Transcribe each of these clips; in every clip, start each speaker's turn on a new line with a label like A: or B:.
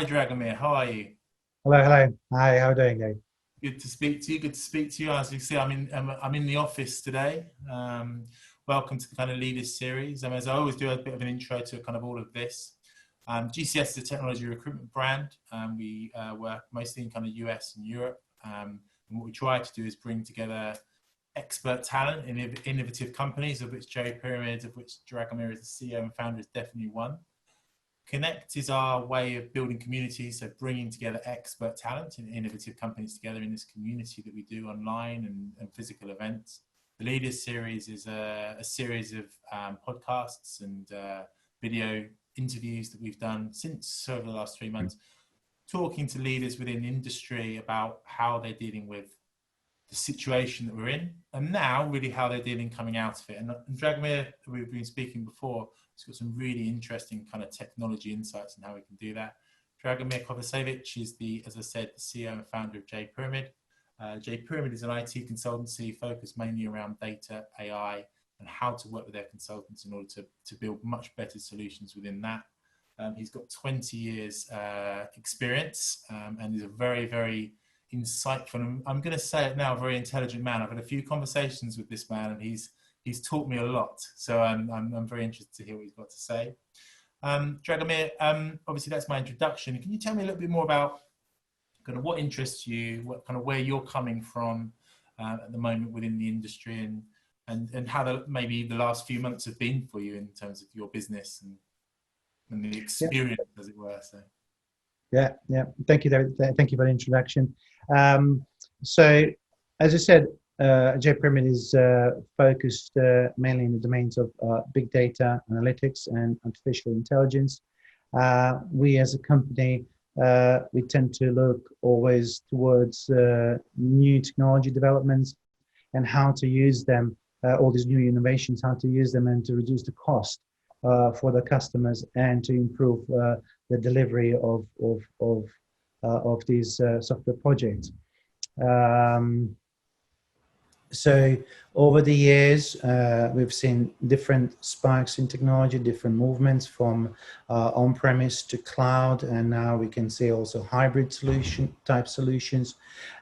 A: Hi, Dragomir. How are you?
B: Hello, hello. Hi, how are you doing, Dave?
A: Good to speak to you. Good to speak to you. As you see, I'm in the office today. Welcome to the kind of Leaders series. As I always do, a bit of an intro to kind of all of this. GCS is a technology recruitment brand. We work mostly in kind of US and Europe. And what we try to do is bring together expert talent in innovative companies, of which JPyramid, of which Dragomir is the CEO and founder, is definitely one. Connect is our way of building communities, so bringing together expert talent and innovative companies together in this community that we do online and physical events. The Leaders series is a series of podcasts and video interviews that we've done since over the last 3 months, talking to leaders within industry about how they're dealing with the situation that we're in, and now really how they're dealing coming out of it. And Dragomir, we've been speaking before, he's got some really interesting kind of technology insights and how we can do that. Dragomir Kovacevic is as I said, the CEO and founder of JPyramid. JPyramid is an IT consultancy focused mainly around data, AI, and how to work with their consultants in order to build much better solutions within that. He's got 20 years experience and is a very, very insightful, and I'm going to say it now, very intelligent man. I've had a few conversations with this man, and he's taught me a lot. So I'm very interested to hear what he's got to say. Dragomir, obviously that's my introduction. Can you tell me a little bit more about kind of what interests you, what kind of where you're coming from at the moment within the industry, and how maybe the last few months have been for you in terms of your business and the experience, as it were. So.
B: Yeah. Thank you, David. Thank you for the introduction. So, as I said, JPyramid is focused mainly in the domains of big data analytics and artificial intelligence. We as a company, we tend to look always towards new technology developments and how to use them, all these new innovations, how to use them and to reduce the cost for the customers and to improve the delivery of these software projects. So over the years, we've seen different spikes in technology, different movements from on-premise to cloud, and now we can see also hybrid type solutions,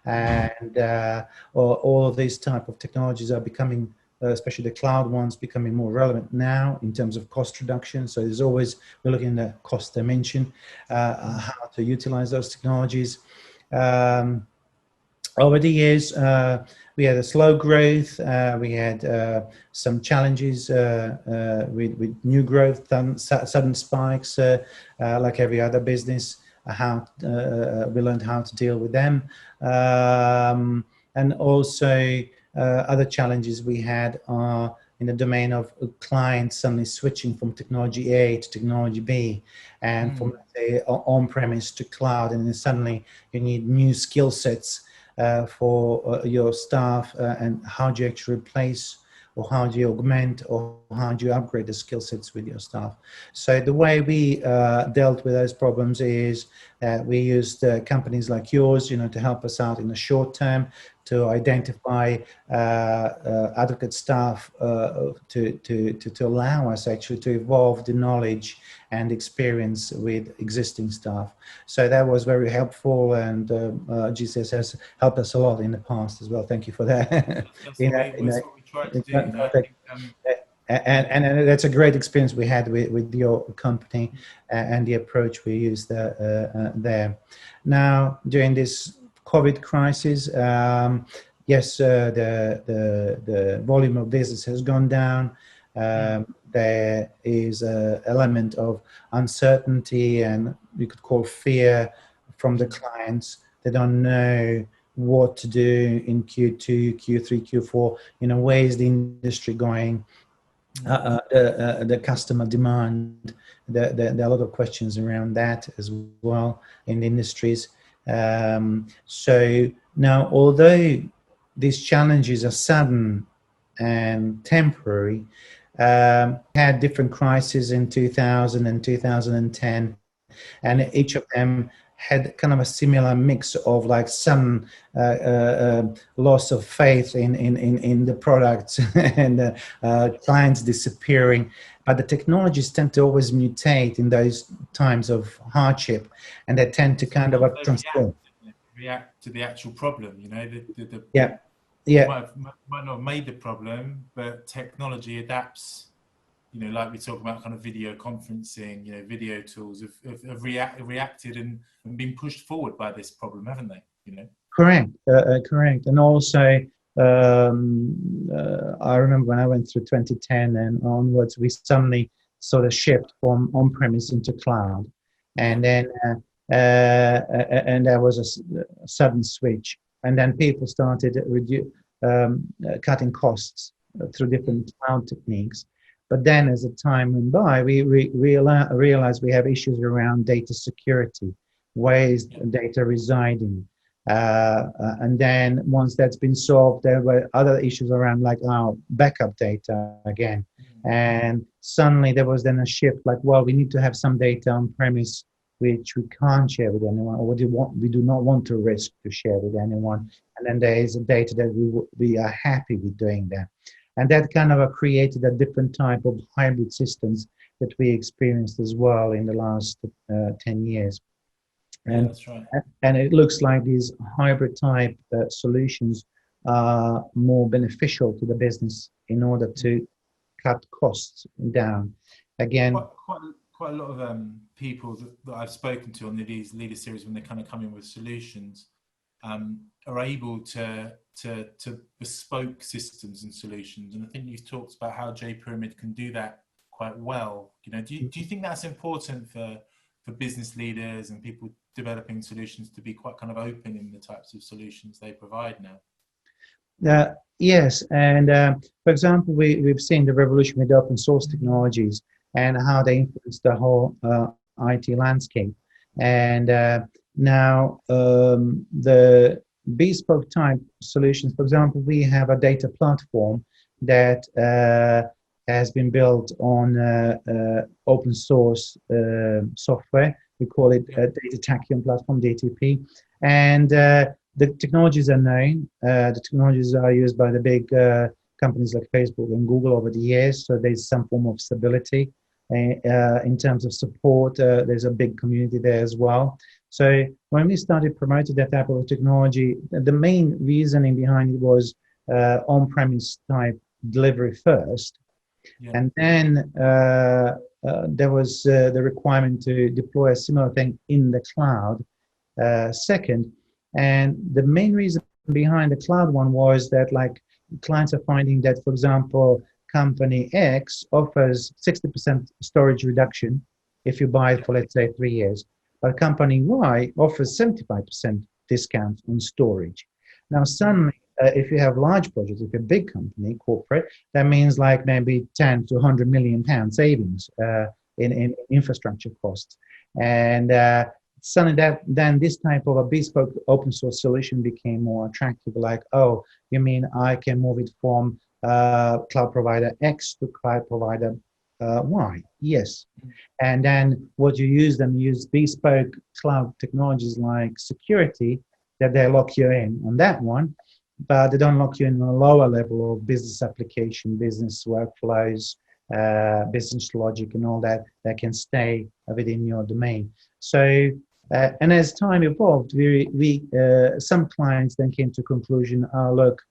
B: and all of these type of technologies are becoming, especially the cloud ones, becoming more relevant now in terms of cost reduction. So there's always, we're looking at the cost dimension, how to utilize those technologies. Over the years, we had a slow growth. We had some challenges with new growth, sudden spikes, like every other business. We learned how to deal with them, and also other challenges we had are in the domain of clients suddenly switching from technology A to technology B, and from, let's say, on-premise to cloud, and then suddenly you need new skill sets for your staff, and how do you actually replace, or how do you augment, or how do you upgrade the skill sets with your staff? So the way we dealt with those problems is we used companies like yours, to help us out in the short term, to identify adequate staff to allow us actually to evolve the knowledge and experience with existing staff. So that was very helpful, and GCS has helped us a lot in the past as well. Thank you for that.
A: That's what we tried to do.
B: And that's a great experience we had with your company and the approach we used there. Now, during this COVID crisis, yes, the volume of business has gone down. There is an element of uncertainty, and we could call fear from the clients. They don't know what to do in Q2, Q3, Q4. Where is the industry going? The customer demand. There are a lot of questions around that as well in the industries. So now, although these challenges are sudden and temporary, had different crises in 2000 and 2010, and each of them had kind of a similar mix of like some loss of faith in the products and clients disappearing. But the technologies tend to always mutate in those times of hardship, and they tend to kind of transform.
A: React to the actual problem, you know,
B: Yeah.
A: You might not have made the problem, but technology adapts, you know, like we talk about kind of video conferencing, you know, video tools have reacted and been pushed forward by this problem, haven't they? You know?
B: Correct, correct. And also, I remember when I went through 2010 and onwards, we suddenly sort of shift from on-premise into cloud. And then, and there was a sudden switch. And then people started cutting costs through different cloud techniques. But then as the time went by, we realized we have issues around data security. Where is data residing? And then once that's been solved, there were other issues around like our backup data again. And suddenly there was then a shift like, well, we need to have some data on premise which we can't share with anyone, or we do not want to risk to share with anyone. And then there is a data that we are happy with doing that. And that kind of created a different type of hybrid systems that we experienced as well in the last 10 years. And,
A: that's right.
B: And it looks like these hybrid type solutions are more beneficial to the business in order to cut costs down. Again,
A: quite a lot of people that I've spoken to on these leader series, when they kind of come in with solutions, are able to bespoke systems and solutions. And I think you've talked about how JPyramid can do that quite well. You know, do you think that's important for business leaders and people developing solutions to be quite kind of open in the types of solutions they provide now?
B: Yes, and for example, we've seen the revolution with open source technologies and how they influence the whole IT landscape. And now the bespoke type solutions, for example, we have a data platform that has been built on open source software. We call it Data Tachyon Platform, DTP. And the technologies are known. The technologies are used by the big companies like Facebook and Google over the years. So there's some form of stability. In terms of support, there's a big community there as well. So when we started promoting that type of technology, the main reasoning behind it was on-premise type delivery first. Yeah. And then there was the requirement to deploy a similar thing in the cloud second. And the main reason behind the cloud one was that like clients are finding that, for example, company X offers 60% storage reduction if you buy it for, let's say, 3 years. But company Y offers 75% discount on storage. Now, suddenly, if you have large projects, if you're a big company, corporate, that means like maybe 10 to 100 million pound savings in infrastructure costs. And suddenly then this type of a bespoke open source solution became more attractive. Like, oh, you mean I can move it from cloud provider X to cloud provider Y? Yes. And then what you use bespoke cloud technologies like security that they lock you in on that one, but they don't lock you in a lower level of business application, business workflows, business logic and all that can stay within your domain. So, and as time evolved, some clients then came to conclusion, oh, look,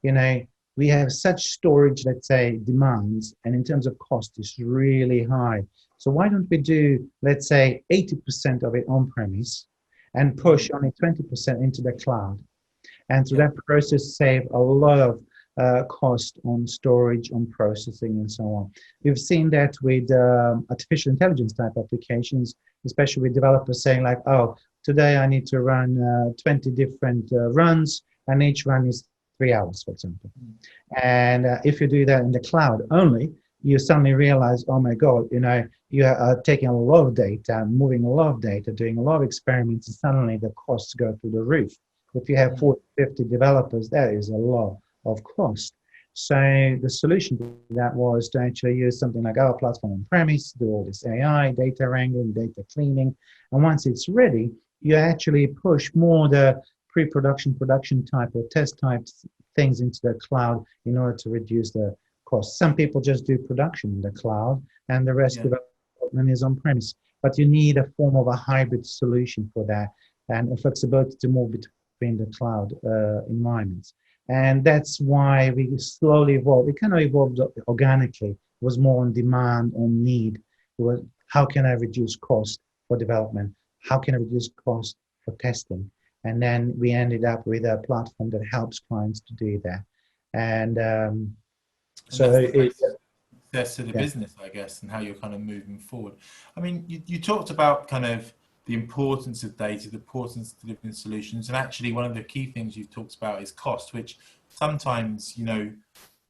B: you know, we have such storage, let's say, demands, and in terms of cost, it's really high. So why don't we do, let's say, 80% of it on-premise and push only 20% into the cloud? And through that process, save a lot of cost on storage, on processing, and so on. We've seen that with artificial intelligence type applications, especially with developers saying like, oh, today I need to run 20 different runs, and each run is 3 hours, for example. And if you do that in the cloud only, you suddenly realize, oh my God, you know, you are taking a lot of data, moving a lot of data, doing a lot of experiments, and suddenly the costs go through the roof. If you have 40, 50 developers, that is a lot of cost. So the solution to that was to actually use something like our platform on premise, do all this AI, data wrangling, data cleaning. And once it's ready, you actually push more the pre-production, production type or test type things into the cloud in order to reduce the costs. Some people just do production in the cloud, and the rest
A: Yeah.
B: development is on premise. But you need a form of a hybrid solution for that, and a flexibility to move between the cloud environments. And that's why we slowly evolved. It kind of evolved organically. It was more on demand, on need. It was, how can I reduce cost for development? How can I reduce cost for testing? And then we ended up with a platform that helps clients to do that. And so it's
A: success to the business, I guess, and how you're kind of moving forward. I mean, you talked about kind of the importance of data, the importance of delivering solutions, and actually one of the key things you've talked about is cost, which sometimes, you know,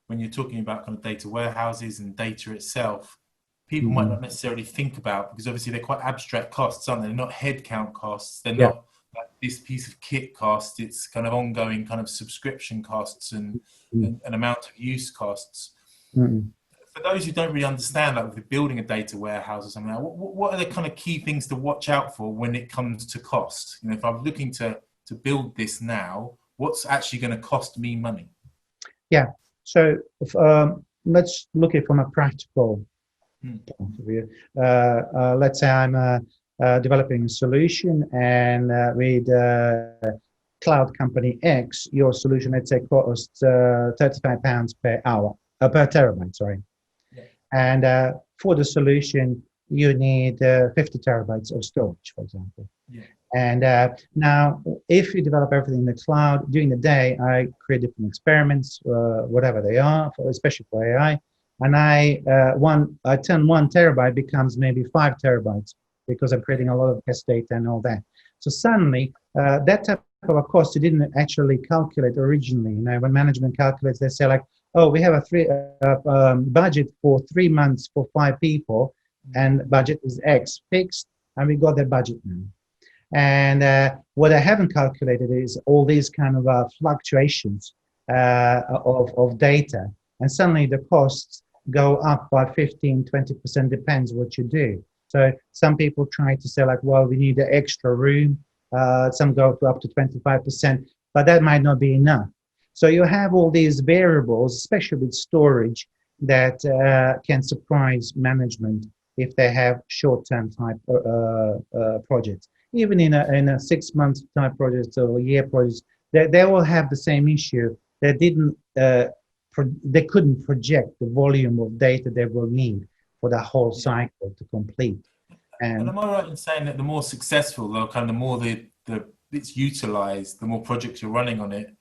A: when you're talking about kind of data warehouses and data itself, people might not necessarily think about, because obviously they're quite abstract costs, aren't they? They're not headcount costs. They're not like this piece of kit cost. It's kind of ongoing kind of subscription costs and an amount of use costs. For those who don't really understand, like if you're building a data warehouse or something, what are the kind of key things to watch out for when it comes to cost? You know, if I'm looking to build this now, what's actually going to cost me money?
B: Yeah. So if, let's look at it from a practical point of view. Let's say I'm developing a solution, and with cloud company X, your solution, let's say, costs £35 per hour, per terabyte, sorry. Yeah. And for the solution, you need 50 terabytes of storage, for example. Yeah. And now, if you develop everything in the cloud, during the day, I create different experiments, whatever they are, especially for AI. And I turn 1 terabyte becomes maybe 5 terabytes because I'm creating a lot of test data and all that. So suddenly, that type of a cost you didn't actually calculate originally. You know, when management calculates, they say like, oh, we have a budget for 3 months for 5 people, and budget is X fixed, and we got that budget now. And what I haven't calculated is all these kind of fluctuations of data, and suddenly the costs go up by 15-20%, depends what you do. So some people try to say like, well, we need an extra room. Some go up to 25%, but that might not be enough. So you have all these variables, especially with storage, that can surprise management if they have short-term type projects. Even in a 6 month type project or a year project, they will have the same issue. They couldn't project the volume of data they will need for the whole cycle to complete. And
A: am I right in saying that the more successful, the more it's utilized, the more projects you're running on it,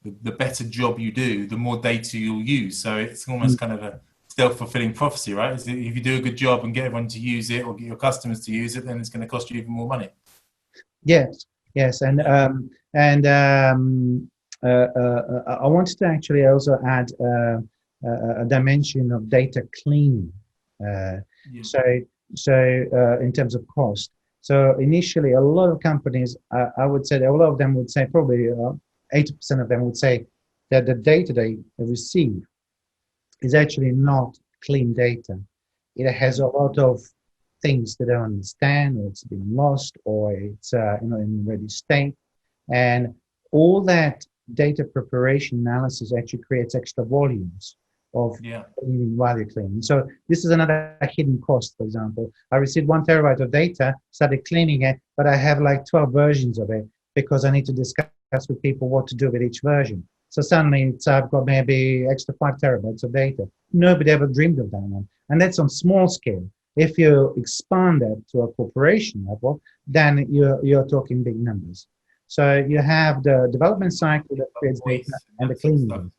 A: the better job you do, the more data you'll use. So it's almost kind of a self-fulfilling prophecy, right? If you do a good job and get everyone to use it or get your customers to use it, then it's going to cost you even more money.
B: Yes, and I wanted to actually also add a dimension of data cleaning. So in terms of cost. So initially, a lot of companies, I would say, a lot of them would say, probably 80% of them would say that the data they receive is actually not clean data. It has a lot of things they don't understand, or it's been lost, or it's in ready state, and all that data preparation analysis actually creates extra volumes of value cleaning. So this is another hidden cost. For example, I received 1 terabyte of data, started cleaning it, but I have like 12 versions of it because I need to discuss with people what to do with each version. So suddenly I've got maybe extra 5 terabytes of data. Nobody ever dreamed of that one. And that's on small scale. If you expand that to a corporation level, then you're talking big numbers. So you have the development cycle that creates data and the cleaning.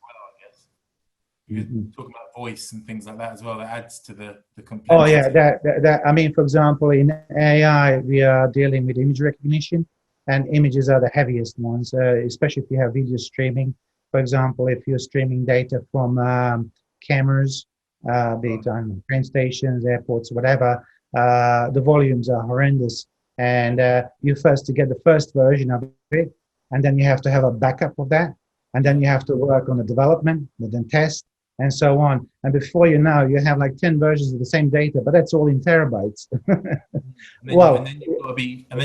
A: You're talking about voice and things like that as well. That adds to the complexity.
B: Oh yeah, that I mean, for example, in AI, we are dealing with image recognition, and images are the heaviest ones, especially if you have video streaming. For example, if you're streaming data from cameras, be it on train stations, airports, whatever, the volumes are horrendous. And you first to get the first version of it, and then you have to have a backup of that, and then you have to work on the development, and then test, and so on. And before you know, you have like 10 versions of the same data, but that's all in terabytes.
A: And then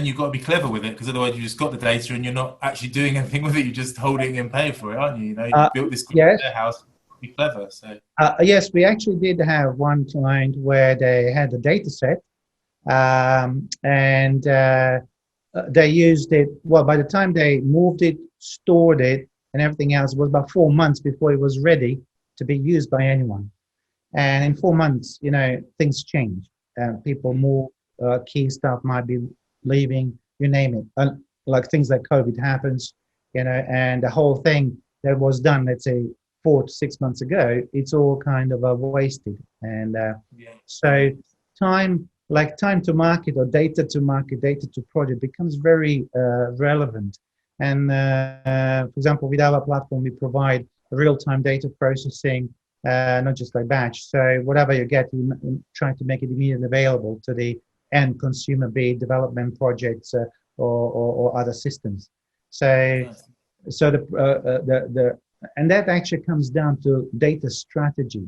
A: you've got to be clever with it, because otherwise you just got the data and you're not actually doing anything with it. You're just holding and paying for it, aren't you? You built this warehouse, be clever. So
B: Yes, we actually did have one client where they had a data set, and they used it. Well, by the time they moved it, stored it, and everything else, it was about 4 months before it was ready to be used by anyone. And in 4 months, things change. People move, key stuff might be leaving, you name it. Like things like COVID happens, and the whole thing that was done, let's say 4 to 6 months ago, it's all kind of wasted. And so time to market or data to market, data to project becomes very relevant. And for example, with our platform, we provide real-time data processing, not just like batch. So whatever you get, you try to make it immediately available to the end consumer, be it development projects or other systems. So the and that actually comes down to data strategy.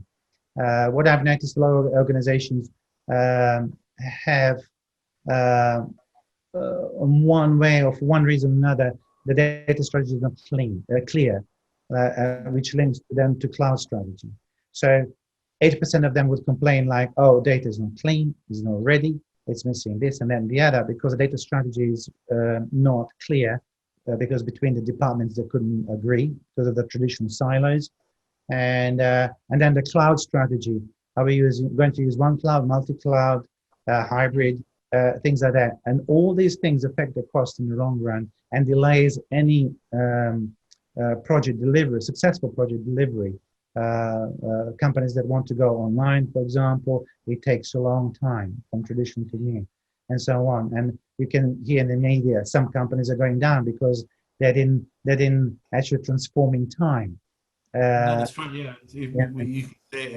B: What I've noticed, a lot of organizations have one way or for one reason or another, the data strategy is not clear, which links them to cloud strategy. So 80% of them would complain like, oh, data is not clean, is not ready, it's missing this and then the other, because the data strategy is not clear, because between the departments they couldn't agree because of the traditional silos. And then the cloud strategy, are we going to use one cloud, multi-cloud, hybrid, things like that. And all these things affect the cost in the long run and delays any project delivery, successful project delivery. Companies that want to go online, for example, it takes a long time from tradition to new, and so on. And you can hear in the media some companies are going down because they didn't actually transform in time.
A: No, that's right. Yeah, you can see it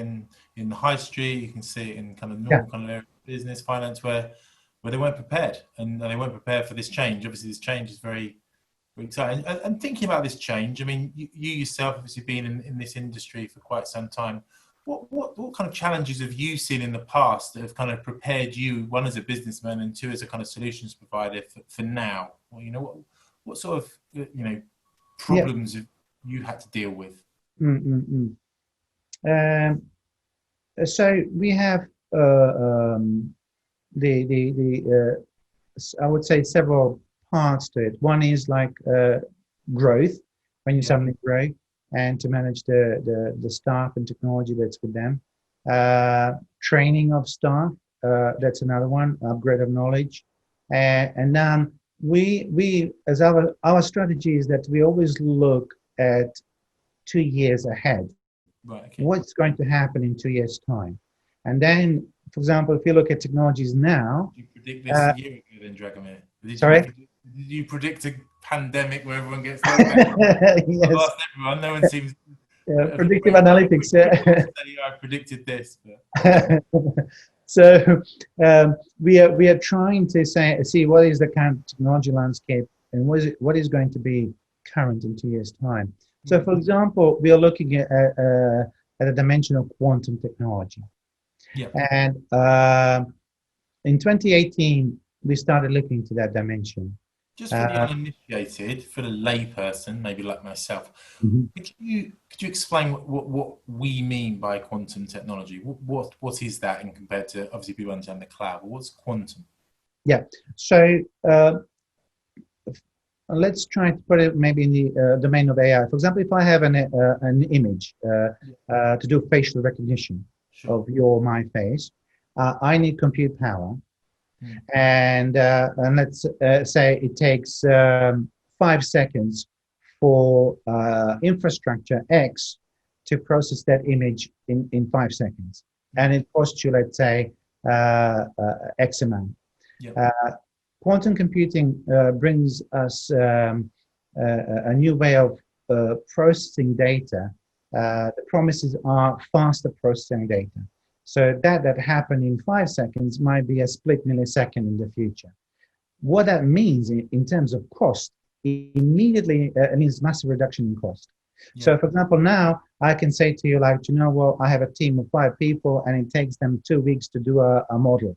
A: in the high street. You can see it in kind of normal kind of area of business, finance, where they weren't prepared, and they weren't prepared for this change. Obviously, this change is very, very exciting. And thinking about this change, I mean, you yourself obviously been in this industry for quite some time. What kind of challenges have you seen in the past that have kind of prepared you, one as a businessman and two as a kind of solutions provider for now? Well, what sort of problems have you had to deal with?
B: So we have I would say several parts to it. One is like growth, when you suddenly grow, and to manage the staff and technology that's with them. Training of staff, that's another one. Upgrade of knowledge, and then we as our strategy is that we always look at 2 years ahead.
A: Right, okay.
B: What's going to happen in 2 years' time? And then, for example, if you look at technologies now...
A: Did you predict this a year ago then, Dragomir?
B: Sorry?
A: Did you predict a pandemic where everyone gets locked down?
B: Yes.
A: I've asked everyone, no one seems...
B: predictive analytics.
A: I predicted this. But...
B: So we are trying to see what is the current technology landscape and what is going to be current in 2 years' time. So, for example, we are looking at a dimension of quantum technology.
A: Yeah.
B: And in 2018, we started looking into that dimension.
A: Just for the uninitiated, for the layperson, maybe like myself, could you explain what we mean by quantum technology? What is that, in compared to, obviously people understand the cloud, but what's quantum?
B: Yeah. So let's try to put it maybe in the domain of AI. For example, if I have an image to do facial recognition of your or my face, I need compute power. And let's say it takes 5 seconds for infrastructure X to process that image in 5 seconds. And it costs you, let's say, X amount. Quantum computing brings us a new way of processing data. The promises are faster processing data. So that happened in 5 seconds might be a split millisecond in the future. What that means in terms of cost, immediately means massive reduction in cost. So, for example, now I can say to you, like, I have a team of 5 people and it takes them 2 weeks to do a model,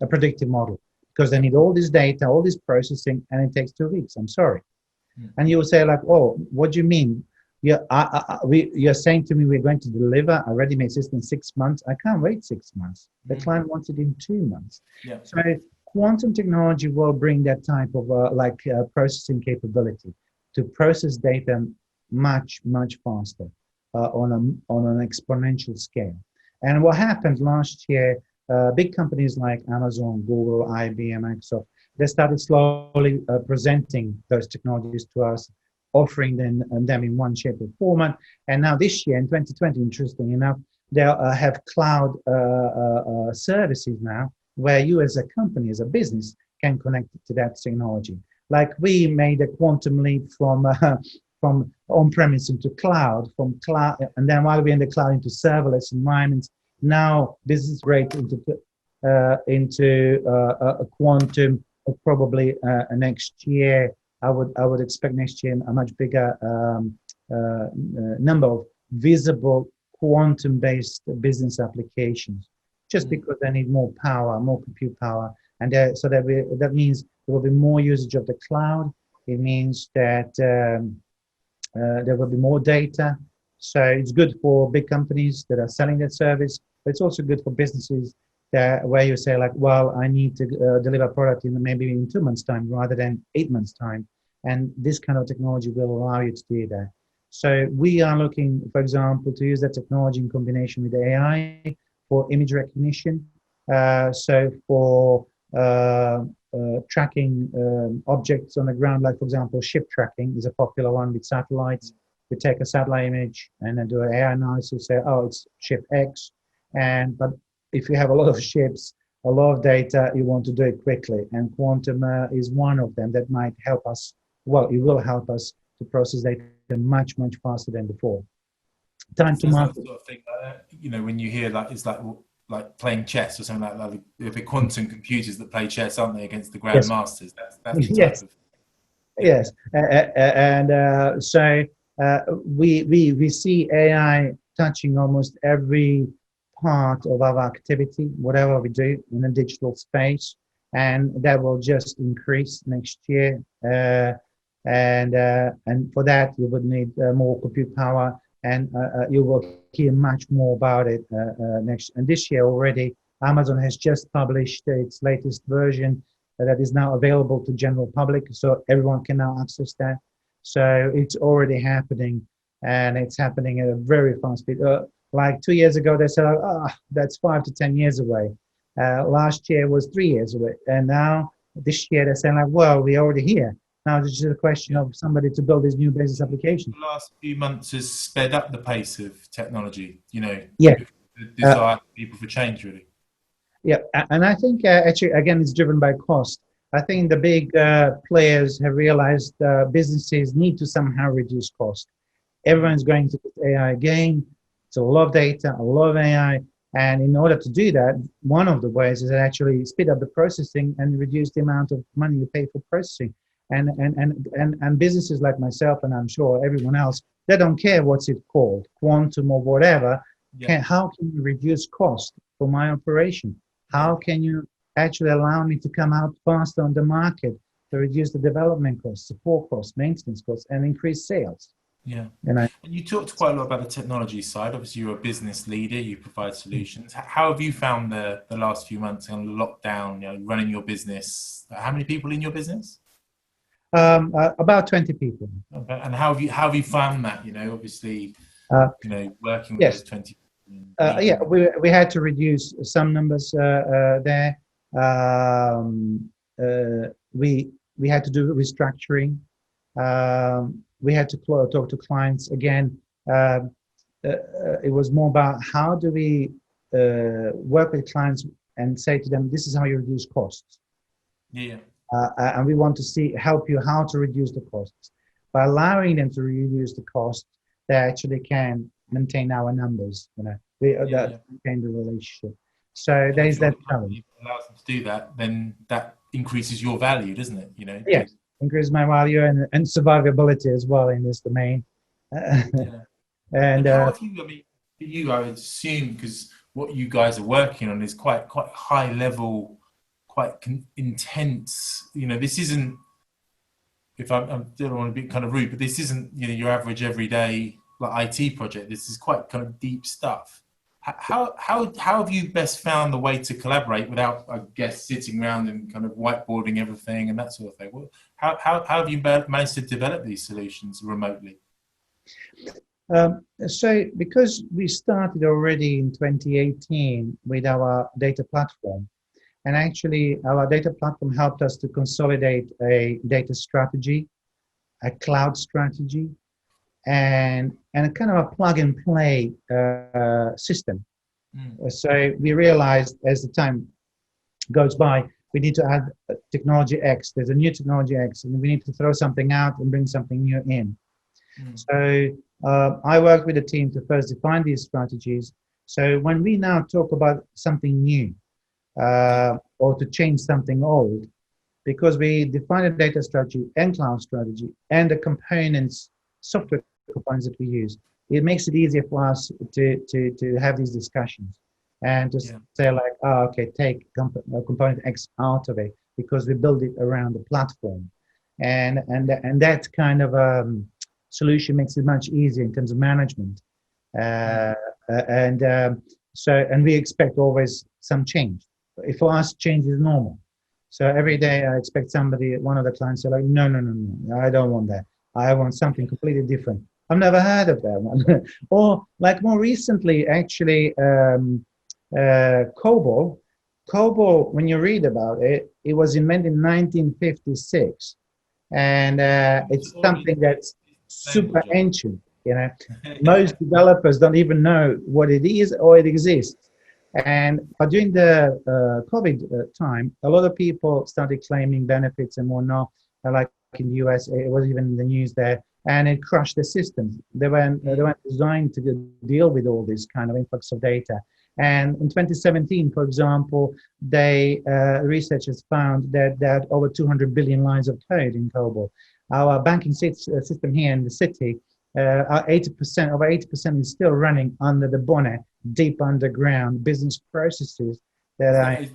B: a predictive model, because they need all this data, all this processing, and it takes 2 weeks. I'm sorry. And you will say, like, oh, what do you mean? you're saying to me we're going to deliver a ready-made system in 6 months. I can't wait 6 months. The client wants it in 2 months.
A: Yeah.
B: So quantum technology will bring that type of processing capability to process data much faster on an exponential scale. And what happened last year, big companies like Amazon, Google, IBM, Microsoft, they started slowly presenting those technologies to us, offering them in one shape or format. And now this year, in 2020, interesting enough, they have cloud services now, where you as a company, as a business, can connect to that technology. Like we made a quantum leap from on-premise into cloud, and then while we're in the cloud into serverless environments, now this is great into a quantum, probably next year. I would expect next year a much bigger number of visible quantum-based business applications, just because they need more power, more compute power, and so that means there will be more usage of the cloud. It means that there will be more data. So it's good for big companies that are selling that service, but it's also good for businesses where you say like, well, I need to deliver a product maybe in 2 months' time rather than 8 months' time. And this kind of technology will allow you to do that. So we are looking, for example, to use that technology in combination with AI for image recognition. So for tracking objects on the ground, like for example, ship tracking is a popular one with satellites. We take a satellite image and then do an AI analysis, say, oh, it's ship X. But if you have a lot of ships, a lot of data, you want to do it quickly. And quantum is one of them that might help us. Well, it will help us to process data much faster than before. Time to market.
A: Sort of thing, when you hear that, it's like playing chess or something like that. The quantum computers that play chess, aren't they, against the grandmasters? Yes. That's the type of.
B: Yes, and so we see AI touching almost every part of our activity, whatever we do in the digital space, and that will just increase next year. And for that, you would need more compute power, and you will hear much more about it next. And this year already, Amazon has just published its latest version that is now available to general public, so everyone can now access that. So it's already happening, and it's happening at a very fast speed. Like 2 years ago, they said, that's 5 to 10 years away. Last year was 3 years away, and now this year they're saying like, well, we're already here. Now it's just a question of somebody to build these new business applications.
A: The last few months has sped up the pace of technology,
B: Yeah.
A: The desire of people for change, really.
B: Yeah, and I think actually, again, it's driven by cost. I think the big players have realized businesses need to somehow reduce cost. Everyone's going to AI again. It's a lot of data, a lot of AI. And in order to do that, one of the ways is to actually speed up the processing and reduce the amount of money you pay for processing. And businesses like myself, and I'm sure everyone else, they don't care what's it called, quantum or whatever. Yeah. How can you reduce cost for my operation? How can you actually allow me to come out faster on the market to reduce the development costs, support costs, maintenance costs, and increase sales?
A: Yeah. And you talked quite a lot about the technology side. Obviously, you're a business leader. You provide solutions. How have you found the last few months on lockdown, running your business? How many people in your business?
B: About 20 people.
A: Okay. And how have you found that? Obviously, working with those 20 people.
B: We had to reduce some numbers there. We had to do restructuring. We had to talk to clients again. It was more about how do we work with clients and say to them, this is how you reduce costs.
A: Yeah.
B: And we want to help you how to reduce the costs. By allowing them to reduce the costs, they actually can maintain our numbers. Maintain the relationship. So there is that challenge.
A: Allows them to do that, then that increases your value, doesn't it?
B: Yes, increase my value and survivability as well in this domain. And
A: how have you? For you, I would assume, because what you guys are working on is quite high level, quite intense. This isn't if I don't want to be kind of rude, but this isn't, you know, your average everyday like IT project. This is quite kind of deep stuff. How have you best found the way to collaborate without, I guess, sitting around and kind of whiteboarding everything and that sort of thing? Well, how have you managed to develop these solutions remotely?
B: So because we started already in 2018 with our data platform, and actually our data platform helped us to consolidate a data strategy, a cloud strategy, and a kind of a plug and play system. So we realized as the time goes by, we need to add technology X. There's a new technology X, and we need to throw something out and bring something new in. So I worked with the team to first define these strategies. So when we now talk about something new or to change something old, because we define a data strategy and cloud strategy and the components, software components that we use, it makes it easier for us to have these discussions and to say like, oh, okay, take component X out of it because we build it around the platform, and that kind of solution makes it much easier in terms of management, and we expect always some change. For us, change is normal. So every day I expect one of the clients to say like, no, I don't want that. I want something completely different. I've never heard of that one. Or like more recently, actually, COBOL. COBOL, when you read about it, it was invented in 1956. And it's something that's super ancient. You know, most developers don't even know what it is or it exists. And during the COVID time, a lot of people started claiming benefits and whatnot. Like in the US, it was even in the news there, and it crushed the systems. They weren't designed to deal with all this kind of influx of data. And in 2017, for example, researchers found that over 200 billion lines of code in COBOL. Our banking system here in the city, over 80% is still running under the bonnet, deep underground business processes that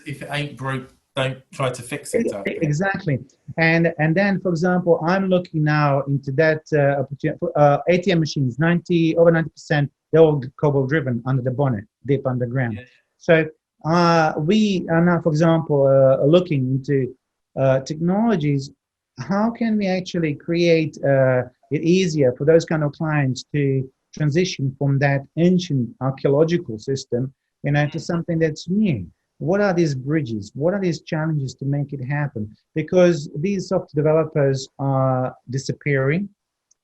A: if it ain't broke, don't try to fix it.
B: Exactly. And then, for example, I'm looking now into that opportunity. ATM machines, over 90%, they're all COBOL driven under the bonnet, deep underground. Yeah. So we are now, for example, looking into technologies. How can we actually create it easier for those kind of clients to transition from that ancient archaeological system, to something that's new? What are these bridges? What are these challenges to make it happen? Because these software developers are disappearing.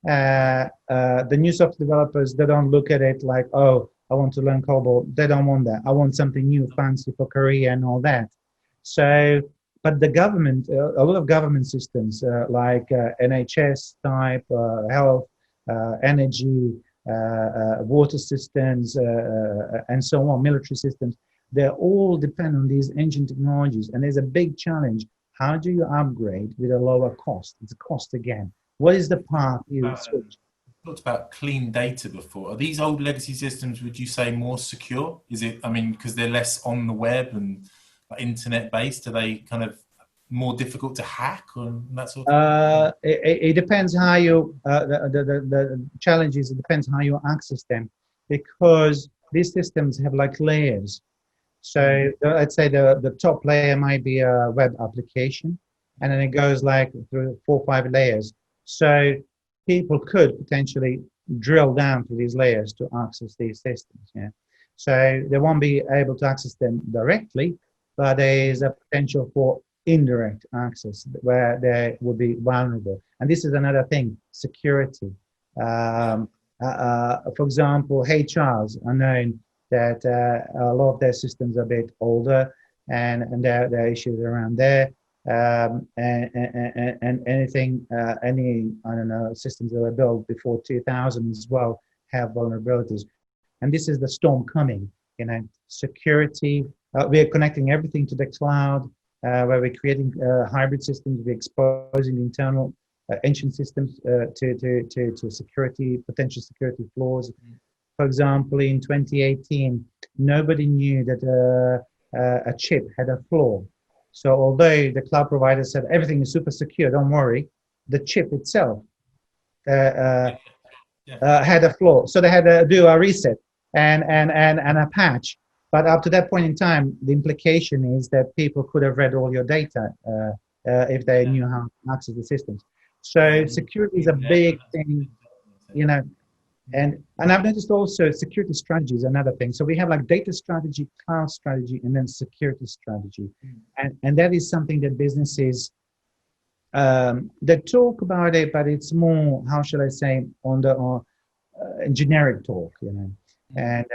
B: The new software developers, they don't look at it like, oh, I want to learn COBOL. They don't want that. I want something new, fancy for Korea and all that. So, but the government, a lot of government systems like NHS type, health, energy, water systems, and so on, military systems, they all depend on these ancient technologies. And there's a big challenge. How do you upgrade with a lower cost? It's a cost again. What is the path you switch?
A: Talked about clean data before. Are these old legacy systems, would you say, more secure? Is it, I mean, because they're less on the web and internet based, are they kind of more difficult to hack or that sort of thing?
B: It depends how you, the challenges, it depends how you access them, because these systems have like layers. So let's say the top layer might be a web application, and then it goes like through 4 or 5 layers. So people could potentially drill down to these layers to access these systems. Yeah. So they won't be able to access them directly, but there is a potential for indirect access where they will be vulnerable. And this is another thing, security. For example, HRs are known that a lot of their systems are a bit older, and there are issues around there. And anything, I don't know, systems that were built before 2000 as well have vulnerabilities. And this is the storm coming, security. We are connecting everything to the cloud, where we're creating hybrid systems. We're exposing internal ancient systems to security, potential security flaws. For example, in 2018, nobody knew that a chip had a flaw. So although the cloud provider said everything is super secure, don't worry, the chip itself had a flaw. So they had to do a reset and a patch. But up to that point in time, the implication is that people could have read all your data if they knew how to access the systems. So security is a big thing, you know. And I've noticed also security strategy is another thing. So we have like data strategy, cloud strategy, and then security strategy. And that is something that businesses they talk about it, but it's more, how shall I say, on the generic talk, you know. And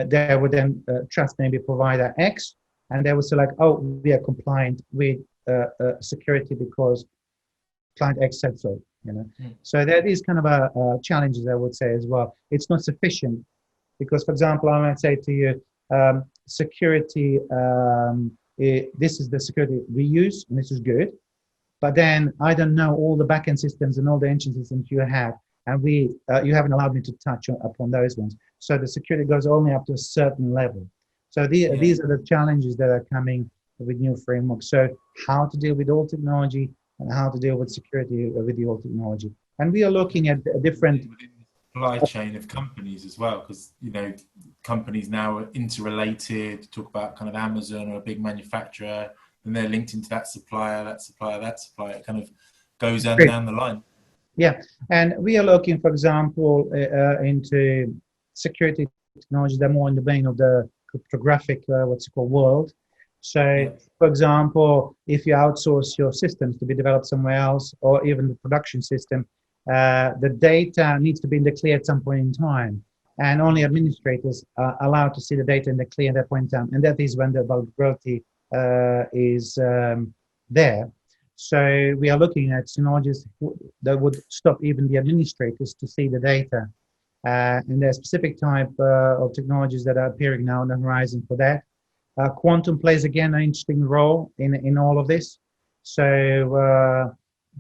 B: they would then trust maybe provider X, and they would say like, oh, we are compliant with security because client X said so, you know. So that is kind of a challenges, I would say, as well. It's not sufficient because, for example, I might say to you, security, this is the security we use, and this is good. But then I don't know all the backend systems and all the engine systems you have, and you haven't allowed me to touch upon those ones. So the security goes only up to a certain level. So these are the challenges that are coming with new frameworks. So how to deal with old technology and how to deal with security with the old technology. And we are looking at different
A: supply chain of companies as well, because companies now are interrelated. Talk about kind of Amazon or a big manufacturer, and they're linked into that supplier, that supplier, that supplier. It kind of goes down the line.
B: Yeah, and we are looking, for example, into security technologies that are more in the vein of the cryptographic, what's it called, world. So, for example, if you outsource your systems to be developed somewhere else, or even the production system, the data needs to be in the clear at some point in time, and only administrators are allowed to see the data in the clear at that point in time, and that is when the vulnerability is there. So we are looking at technologies that would stop even the administrators to see the data. And there are specific type of technologies that are appearing now on the horizon for that. Quantum plays, again, an interesting role in all of this. So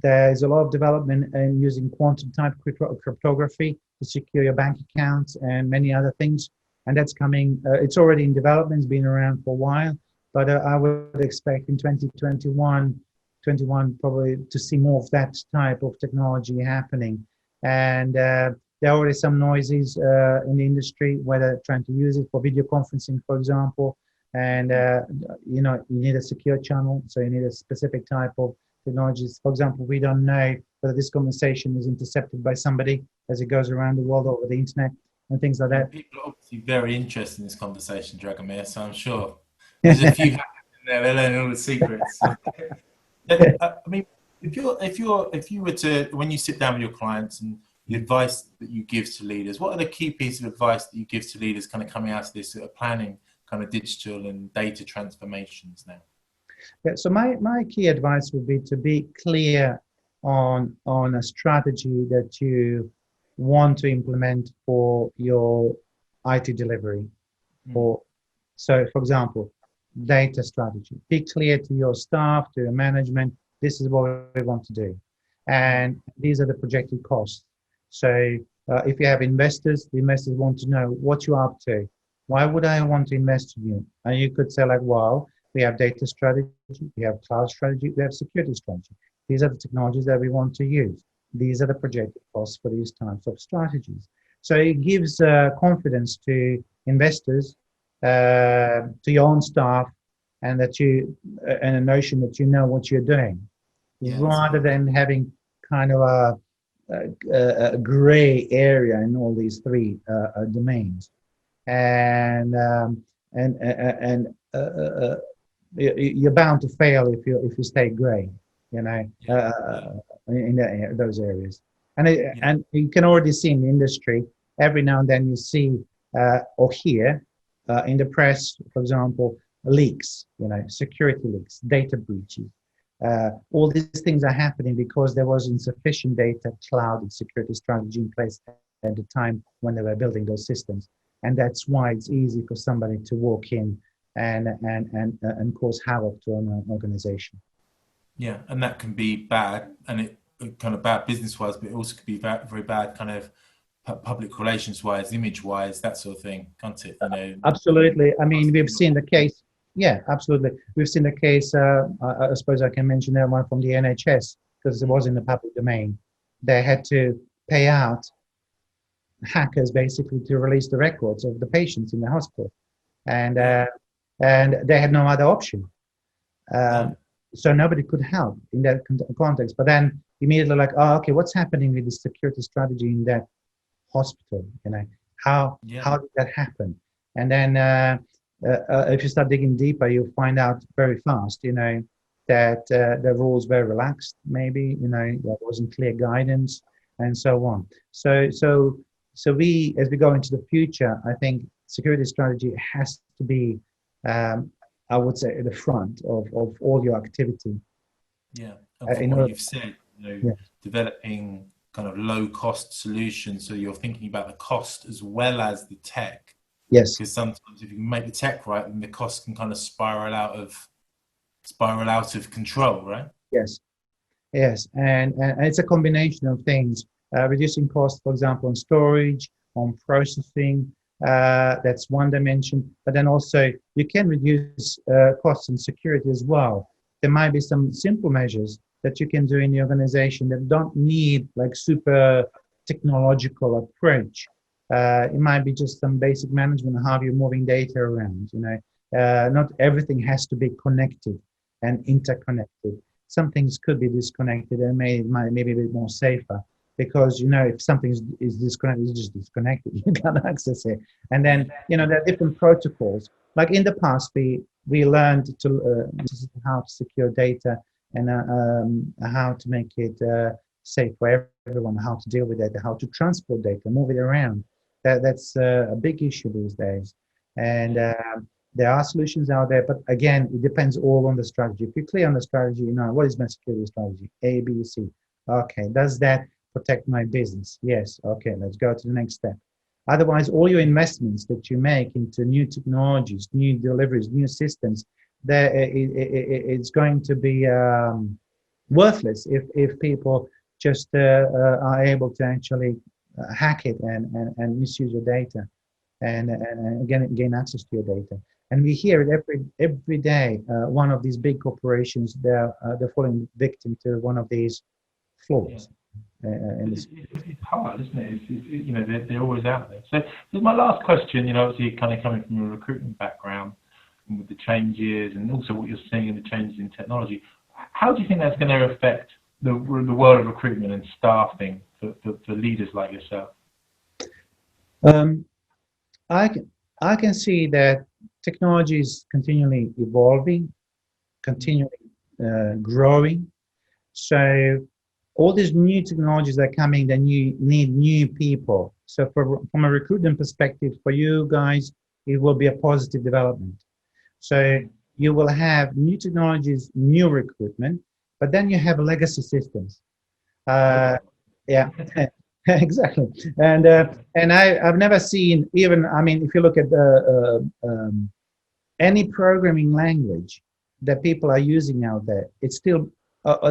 B: there's a lot of development in using quantum type cryptography to secure your bank accounts and many other things. And that's coming, it's already in development, it's been around for a while, but I would expect in 2021 probably to see more of that type of technology happening. And there are already some noises in the industry where they're trying to use it for video conferencing, for example. And you need a secure channel, so you need a specific type of technologies. For example, we don't know whether this conversation is intercepted by somebody as it goes around the world over the internet and things like that.
A: People are obviously very interested in this conversation, Dragomir, so I'm sure there's a few hackers in there, they're learning all the secrets. I mean, if you were to, when you sit down with your clients and the advice that you give to leaders, what are the key pieces of advice that you give to leaders kind of coming out of this sort of planning kind of digital and data transformations now?
B: Yeah, so my key advice would be to be clear on a strategy that you want to implement for your IT delivery. So, for example, data strategy. Be clear to your staff, to your management, this is what we want to do. And these are the projected costs. So if you have investors, the investors want to know what you're up to. Why would I want to invest in you? And you could say like, well, we have data strategy, we have cloud strategy, we have security strategy. These are the technologies that we want to use. These are the projected costs for these types of strategies. So it gives confidence to investors, to your own staff, and and a notion that you know what you're doing, rather than having kind of a gray area in all these three domains. And you're bound to fail if you stay gray, in those areas. And you can already see in the industry, every now and then you see or hear in the press, for example, leaks, security leaks, data breaches. All these things are happening because there was insufficient data, cloud, and security strategy in place at the time when they were building those systems. And that's why it's easy for somebody to walk in and cause havoc to an organization.
A: Yeah, and that can be bad, and it kind of bad business-wise, but it also could be very bad kind of public relations-wise, image-wise, that sort of thing, can't it?
B: Absolutely. I mean, we've seen the case Yeah, absolutely. We've seen the case, I suppose I can mention that one from the NHS, because it was in the public domain. They had to pay out hackers basically to release the records of the patients in the hospital. And,
A: Yeah.
B: and they had no other option.
A: Yeah.
B: So nobody could help in that context. But then immediately like, oh, okay, what's happening with the security strategy in that hospital? You know,
A: Yeah.
B: how did that happen? And then if you start digging deeper, you'll find out very fast, you know, that the rules were relaxed. Maybe, you know, there wasn't clear guidance and so on. So we, as we go into the future, I think security strategy has to be, I would say, at the front of all your activity.
A: Yeah. And from
B: In
A: what
B: order,
A: you've said, you know,
B: yeah.
A: developing kind of low cost solutions. So you're thinking about the cost as well as the tech.
B: Yes.
A: Because sometimes if you make the tech right, then the cost can kind of spiral out of control, right?
B: Yes. Yes, and it's a combination of things, reducing costs, for example, on storage, on processing. That's one dimension. But then also you can reduce costs and security as well. There might be some simple measures that you can do in the organization that don't need like super technological approach. It might be just some basic management, how you're moving data around. You know, not everything has to be connected and interconnected. Some things could be disconnected and maybe a bit more safer, because you know if something is disconnected, it's just disconnected. You can't access it. And then you know there are different protocols. Like in the past, we learned to how to secure data and how to make it safe for everyone, how to deal with data, how to transport data, move it around. That's a big issue these days. And there are solutions out there, but again, it depends all on the strategy. If you're clear on the strategy, you know, what is my security strategy? A, B, C. Okay, does that protect my business? Yes. Okay, let's go to the next step. Otherwise, all your investments that you make into new technologies, new deliveries, new systems, it's going to be worthless if people just are able to actually hack it and misuse your data and again gain access to your data. And we hear it every day. One of these big corporations, they're falling victim to one of these flaws.
A: It's hard, isn't it? You know, they're always out there. So this is my last question. You know, obviously, kind of coming from a recruitment background, and with the changes, and also what you're seeing in the changes in technology, how do you think that's going to affect the world of recruitment and staffing for leaders like yourself?
B: I can see that technology is continually evolving, continually growing. So all these new technologies that are coming, then you need new people. So from a recruitment perspective, for you guys, it will be a positive development. So you will have new technologies, new recruitment, but then you have legacy systems. Yeah, exactly. And I've never seen even, I mean, if you look at any programming language that people are using out there, it's still,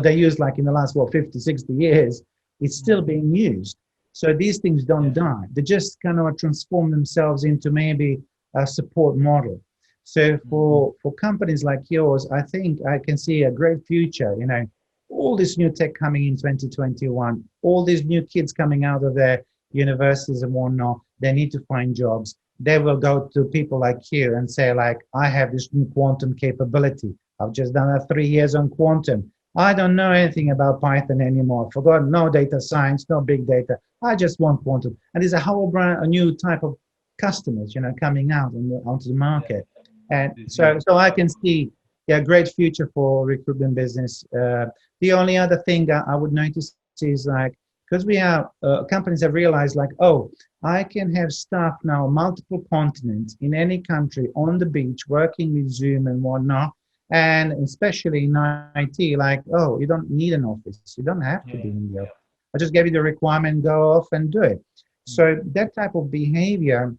B: they use like in the last, 50, 60 years, it's still being used. So these things don't die. They just kind of transform themselves into maybe a support model. So for companies like yours, I think I can see a great future, you know, all this new tech coming in 2021, all these new kids coming out of their universities and whatnot, they need to find jobs. They will go to people like you and say like, I have this new quantum capability. I've just done 3 years on quantum. I don't know anything about Python anymore. Forgot no data science, no big data. I just want quantum. And there's a new type of customers, you know, coming out onto the market. And so I can see a great future for recruitment business. The only other thing I would notice is like, because we are companies have realized like, oh, I can have staff now multiple continents in any country on the beach working with Zoom and whatnot. And especially in IT, like, oh, you don't need an office. You don't have to be in the office. I just gave you the requirement, go off and do it. So that type of behavior,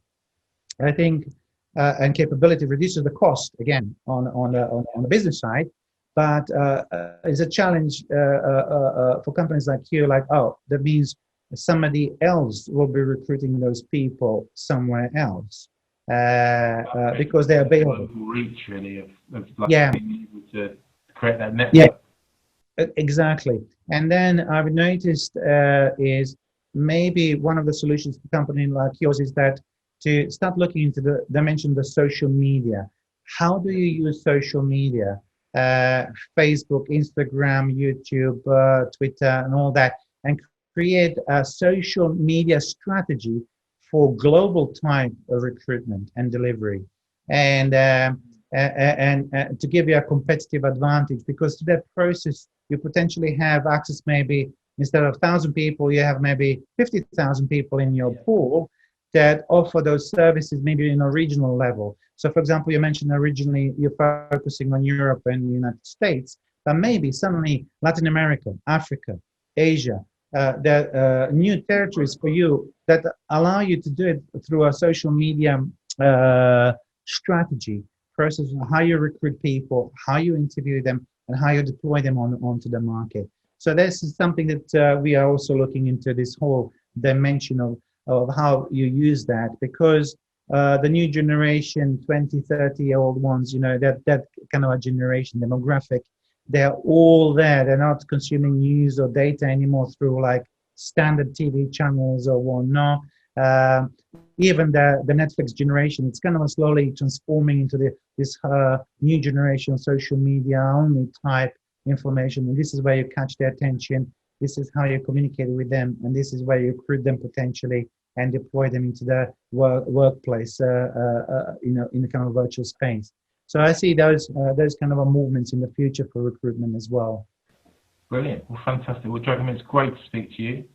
B: I think, and capability reduces the cost again on the business side, but it's a challenge for companies like you. Like, oh, that means somebody else will be recruiting those people somewhere else. because they're available.
A: Global reach, really, of like
B: Yeah,
A: being able to create that network.
B: yeah, exactly. And then I've noticed is maybe one of the solutions to a company like yours is that to start looking into the dimension of the social media. How do you use social media? Facebook, Instagram, YouTube, Twitter, and all that, and create a social media strategy for global type of recruitment and delivery. And to give you a competitive advantage, because to that process you potentially have access, maybe instead of 1,000 people you have maybe 50,000 people in your pool that offer those services maybe in a regional level. So for example, you mentioned originally you're focusing on Europe and the United States, but maybe suddenly Latin America, Africa, Asia, the new territories for you that allow you to do it through a social media strategy process, how you recruit people, how you interview them, and how you deploy them onto the market. So this is something that we are also looking into, this whole dimension of how you use that, because the new generation, 20, 30-year-old ones, that kind of a generation demographic, they're all there. They're not consuming news or data anymore through like standard TV channels or whatnot. Even the Netflix generation, it's kind of slowly transforming into this new generation of social media only type information. And this is where you catch their attention. This is how you communicate with them. And this is where you recruit them potentially and deploy them into the workplace, in a kind of virtual space. So I see those kind of movements in the future for recruitment as well.
A: Brilliant. Well, fantastic. Well, Dragomir, it's great to speak to you.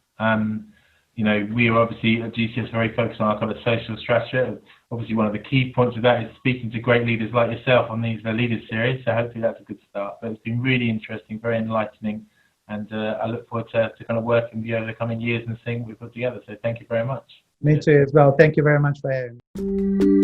A: We are obviously at GCS very focused on our kind of social strategy. Obviously, one of the key points of that is speaking to great leaders like yourself on these Leaders series. So hopefully that's a good start. But it's been really interesting, very enlightening, and I look forward to kind of working with you over the coming years and seeing what we've put together. So thank you very much.
B: Me too as well. Thank you very much for having me.